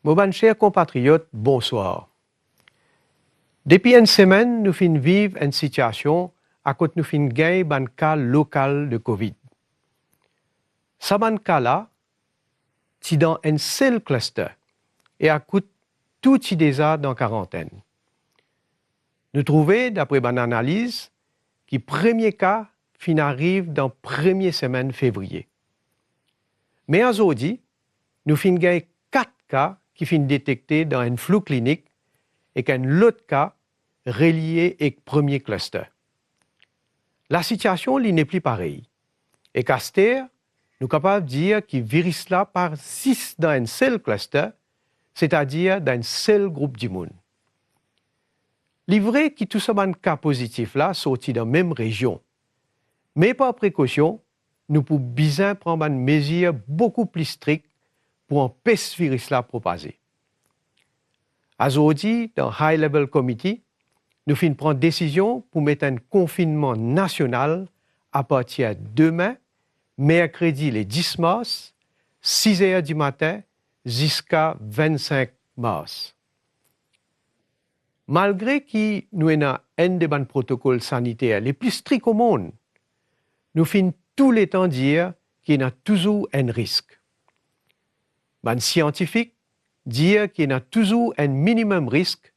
Mes chers compatriotes, bonsoir. Depuis une semaine, nous finissons vivre une situation à côté nous finissons gagner un cas local de Covid. Ce cas-là, c'est dans un seul cluster et à côté tout est déjà dans quarantaine. Nous trouvons, d'après une analyse, que le premier cas arrive dans la première semaine février. Mais aujourd'hui, nous finissons gagner 4 cas qui finissent détectés dans un flou clinique et qu'un autre cas relié au premier cluster. La situation n'est plus pareille. Et qu'à ce stade, nous sommes capables de dire que le virus-là persiste dans un seul cluster, c'est-à-dire dans un seul groupe d'immunes. Il est vrai que tous ces cas positifs-là sont dans la même région. Mais par précaution, nous pouvons bien prendre une mesure beaucoup plus stricte pour empêcher ce virus-là de propager. Aujourd'hui, dans le High Level Committee, nous finissons prendre décision pour mettre un confinement national à partir de demain, mercredi le 10 mars, 6 heures du matin jusqu'à 25 mars. Malgré que nous avons un des protocoles sanitaires les plus stricts au monde, nous finissons tout le temps dire qu'il y a toujours un risque. Les scientifiques disent qu'il y a toujours un minimum risque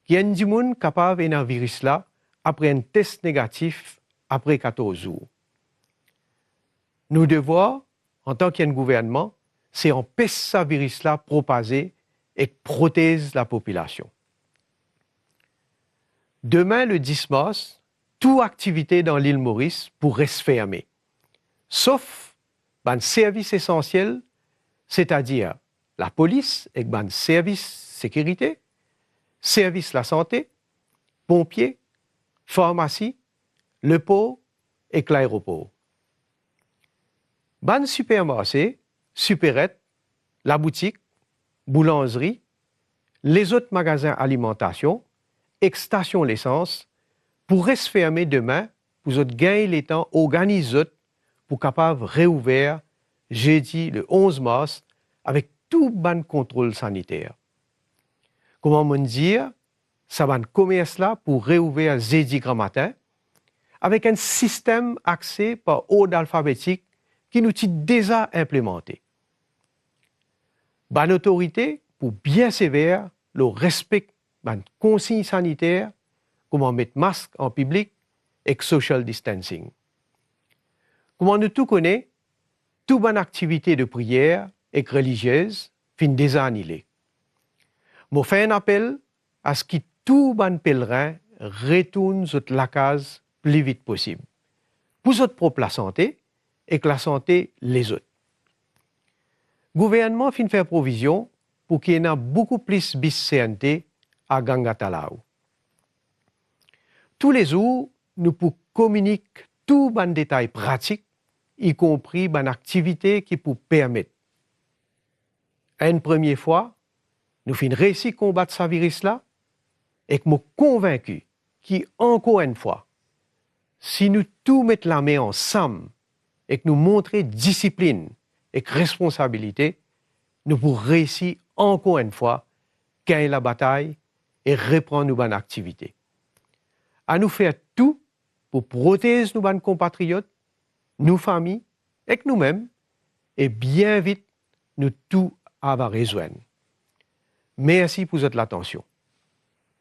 qu'il y a des gens capables de virus-là après un test négatif après 14 jours. Nous devons, en tant qu'un gouvernement, c'est empêcher ce virus-là de propager et protéger la population. Demain, le 10 mars, toute activité dans l'île Maurice pourrait se fermer, sauf les services essentiels, c'est-à-dire la police et les services sécurité, services de la santé, pompiers, pharmacie, le port et l'aéroport. Les supermarchés, supérettes, la boutique, boulangerie, les autres magasins alimentation et stations l'essence pourraient se fermer demain pour gagner le temps organisé pour capable réouvrir jeudi le 11 mars avec tout bon contrôle sanitaire. Comment me dire, ça va commerce là pour réouvrir jeudi grand matin avec un système axé par ordre alphabétique qui nous est déjà implémenté. Bonne autorité pour bien sévère le respect des consignes sanitaires, comment mettre masque en public et social distancing. Comment nous tout connaît, toute bonne activité de prière et religieuse fin déjà annulée. Je fais un appel à ce que tout bon pèlerin retourne sur la case le plus vite possible, pour votre propre santé et que la santé les autres. Le gouvernement fin faire provision pour qu'il y ait beaucoup plus bis CNT à Gangatalaou. Tous les jours, nous pouvons communiquer tout bon détail pratique, y compris une activité qui peut permettre. Une première fois, nous finissons réussi à combattre ce virus-là et que je suis convaincu qu'encore une fois, si nous tous mettons la main ensemble et que nous montrons discipline et responsabilité, nous pourrons réussir encore une fois gagner la bataille et reprendre nos bonnes activités. À nous faire tout pour protéger nos bonnes compatriotes, nos familles et nous-mêmes, et bien vite, nous tout avoir rejoindre. Merci pour votre attention.